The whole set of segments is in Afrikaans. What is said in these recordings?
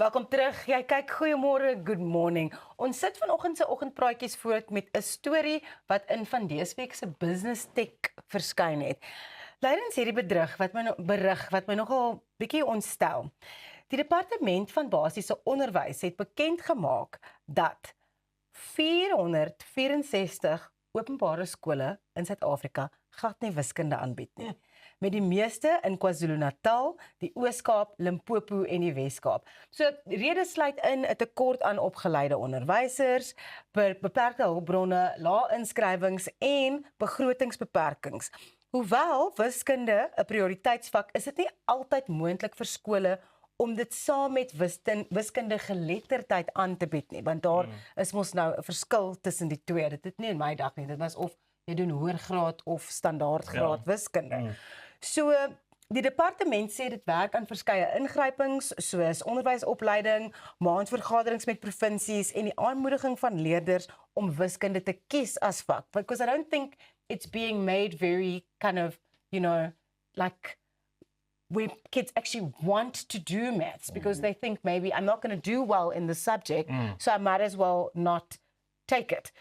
Welkom terug. Jy kyk goeiemôre, good morning. Ons sit vanoggend se oggendpraatjies voort met 'n storie wat in van dese week se Business Tech verskyn het. Lydens hierdie berig wat my nogal bietjie ontstel. Die departement van basiese onderwys het bekend gemaak dat 464 openbare skole in Suid-Afrika glad nie wiskunde aanbied nie. Met die meeste in KwaZulu-Natal, die Oos-Kaap, Limpopo en die Wes-Kaap. So rede sluit in 'n tekort aan opgeleide onderwysers, beperkte hulpbronne, lae inskrywings en begrotingsbeperkings. Hoewel wiskunde 'n prioriteitsvak is, dit nie altyd moontlik vir skole om dit saam met wiskunde geletterdheid aan te bied nie, want daar is mos nou 'n verskil tussen die twee. Dit het nie in my dag nie, dit was of jy doen hoërgraad of standaardgraad wiskunde. So, die departement sê dit werk aan verskeie ingrypings, soos onderwysopleiding, maandvergaderings met provinsies en die aanmoediging van leerders om wiskunde te kies as vak. Because I don't think it's being made very kind of, like where kids actually want to do maths because they think maybe I'm not going to do well in the subject, so I might as well not take it.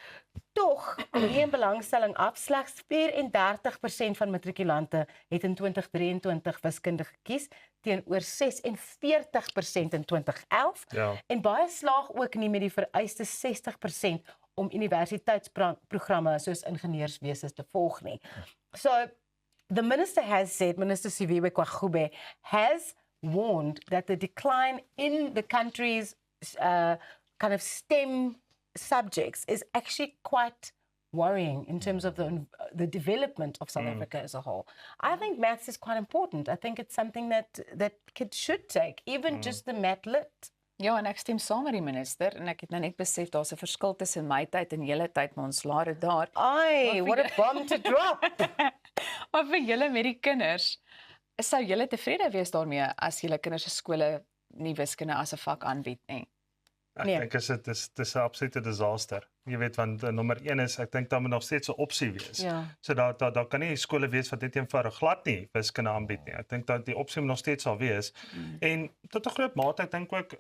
Toch, geen belangstelling af, slegs 34% van matrikulante het in 2023 wiskunde gekies, teenoor 46% in 2011, en baie slaag ook nie met die vereiste 60% om universiteitsprogramme soos ingenieurswese te volg nie. So, the minister has said, Minister Siviwe Kwagube, has warned that the decline in the country's kind of STEM subjects is actually quite worrying in terms of the development of South Africa as a whole. I think maths is quite important. I think it's something that kids should take, even just the math lit. Ja, en ek stem saam met die minister en ek het nou net besef daar's 'n verskil tussen my tyd en julle tyd, maar ons laat dit daar. Ai, what a bomb to drop. Maar vir julle met die kinders, sou julle tevrede wees daarmee as julle kinders se skole nie wiskunde as 'n vak aanbied nie? Ek dink dit is 'n absolute disaster. Jy weet, want nommer 1 is, ek dink daar moet nog steeds 'n opsie wees. So daar kan nie skole wees wat net eenvoudig glad nie wiskunde aanbied nie. Ek dink dat die opsie moet nog steeds sal wees. En tot 'n groot mate, ek dink ook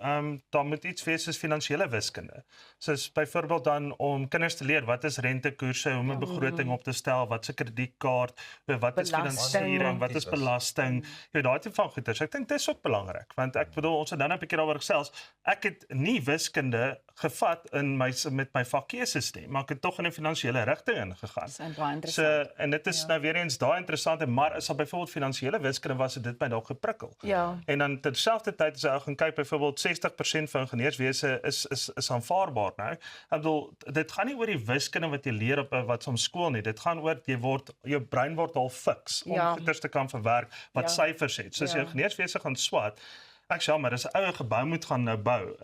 daar moet iets wees soos finansiële wiskunde. Soos byvoorbeeld dan om kinders te leer wat is rentekoerse, hoe om 'n begroting op te stel, wat se kredietkaart, wat is finansiering, wat is belasting. Jy daai tipe van goeders. Ek dink dis ook belangrik, want ek bedoel ons het dan 'n bietjie daaroor gesels. Ek het nie wiskunde gevat in met my vakkeuses, maar ek het tog in 'n finansiële rigting ingegaan. So, en dit is nou weer eens daai interessante, maar as daar byvoorbeeld finansiële wiskunde was, het dit my dalk geprikkel. En dan terselfdertyd as jy gaan kyk, byvoorbeeld 60% van ingenieurswese is aanvaarbaar nou. Ek bedoel, dit gaan nie oor die wiskunde wat jy leer op wat soms skool nie. Dit gaan oor jou brein word al fiks om goeders te kan verwerk wat syfers het. Soos jy ingenieurswese gaan swat. Ek sê maar, dis 'n ou gebou moet gaan nou bou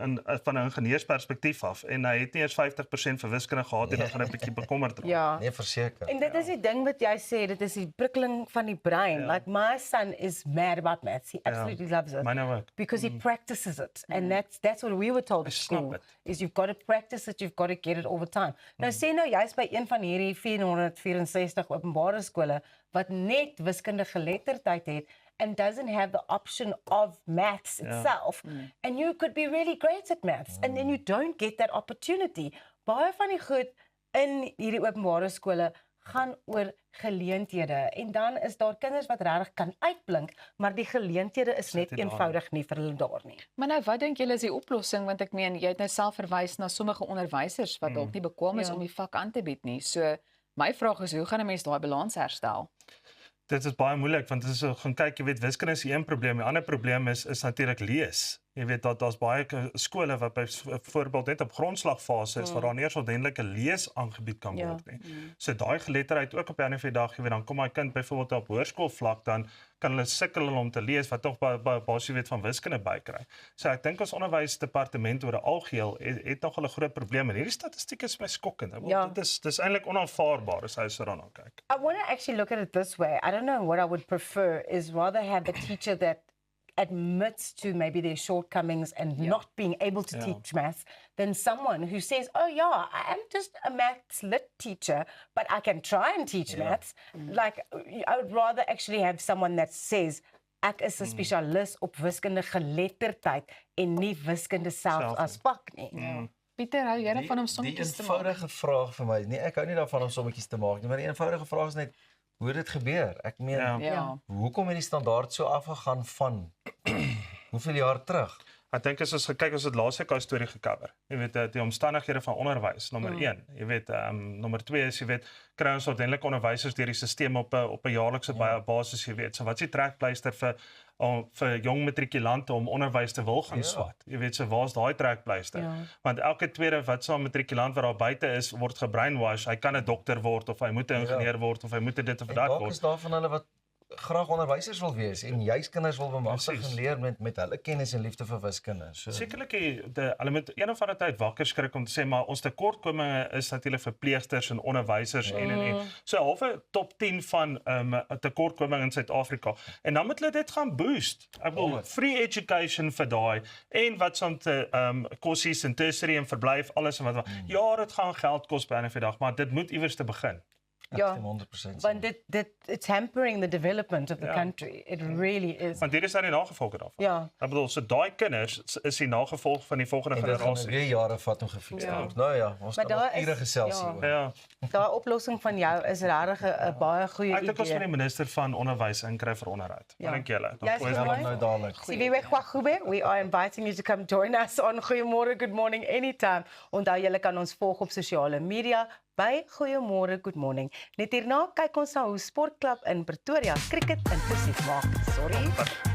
van 'n ingenieursperspektief af en hy het nie eens 50% vir wiskunde gehad en dan gaan hy 'n bietjie bekommerd raak. Nee, verseker. En dit is die ding wat jy sê, dit is die prikkeling van die brein. Like my son is mad about maths. He absolutely loves it. Myne ook. Because he practices it. And that's what we were told at school. Is you've got to practice it, you've got to get it all the time. Nou sê nou jy's by een van hierdie 464 openbare skole wat net wiskunde geletterdheid het and doesn't have the option of maths itself. And you could be really great at maths. And then you don't get that opportunity. Baie van die goed in hierdie openbare skole gaan oor geleenthede. En dan is daar kinders wat regtig kan uitblink, maar die geleenthede is net eenvoudig nie vir hulle daar nie. Maar nou, wat dink julle is die oplossing? Want ek meen, jy het nou self verwys na sommige onderwysers wat dalk nie bekwame is om die vak aan te bied nie. So, my vraag is, hoe gaan 'n mens daai balans herstel? Dit is baie moeilik, want as jy gaan kyk, jy weet, wiskunde is een probleem. Die ander probleem is natuurlik lees. Jy weet, daar's baie skole wat byvoorbeeld net op grondslagfase is, waar daar nie eens ordentlike lees aangebied kan word nie. So daai geletterdheid ook op 'n ander dag, jy weet, dan kom my kind byvoorbeeld op hoërskoolvlak, dan kan hulle sukkel om te lees, wat tog basies weet van wiskunde bykry. So ek dink ons onderwysdepartement oor 'n algeheel het nog 'n groot probleem, en hierdie statistiek is my skokkend. Dis eintlik onaanvaarbaar as jy so daarna kyk. I want to actually look at it this way. I don't know what I would prefer is rather have a teacher that admits to maybe their shortcomings and not being able to teach maths than someone who says, oh yeah, I am just a maths lit teacher, but I can try and teach maths. Like, I would rather actually have someone that says, ek is 'n spesialis op wiskunde geletterdheid en nie wiskunde self as vak nie. Pieter, hou jy van om sommetjies te maak? Die eenvoudige vraag vir my, nee, ek hou nie daarvan om sommetjies te maak nie, maar die eenvoudige vraag is net, hoe het dit gebeur? Ek meen, hoekom het die standaard so afgegaan van hoeveel jaar terug? Ek dink as ons kyk, ons het laas jaar 'n storie gecover. Jy weet die omstandighede van onderwys, nommer 1. Jy weet nommer 2 is jy weet kry ons ordentlik onderwysers deur die stelsel op 'n jaarlikse basis, jy weet. So wat is die trekpleister vir jong matrikulante om onderwys te wil gaan swat? Jy weet so waar's daai trekpleister? Want elke tweede wat so 'n matrikulant wat daar buite is, word gebrainwash. Hy kan 'n dokter word of hy moet 'n ingenieur word of hy moet dit of dat word. Dalk is daar van hulle wat graag onderwysers wil wees en juis kinders wil bemagtig en leer met hulle kennis en liefde vir wiskunde. So sekerlik hulle moet een of ander tyd wakker skrik om te sê maar ons tekortkominge is natuurlik verpleegsters en onderwysers en. So halfe top 10 van tekortkominge in Suid-Afrika. En dan moet hulle dit gaan boost. Ek bedoel free education vir daai en wat soms kossies en tertiary en verblyf alles en wat. Ja, dit gaan geld kos by 'n dag, maar dit moet iewers te begin. Ja, want it's hampering the development of the country. It really is. Want hier is dan die nagevolge daarvan. Ja. Ek bedoel, so daai kinders is die nagevolg van die volgende generasie. En dit gaan weer jare vat om gefiks te word. Nou ja, ons kan nog ure gesels hieroor. Ja. Daai oplossing van jou is regtig 'n baie goeie idee. Ek dink ons moet die minister van onderwys inkry vir onderhoud. Wat dink julle? Dan gooi ons nou dadelik. Siviwe Kwagube, we are inviting you to come join us on Goeiemôre Good Morning anytime. Onthou julle kan ons volg op sosiale media by Goeiemôre Good Morning. Net hierna kyk ons na hoe Sportklub in Pretoria cricket inklusief maak. Sorry.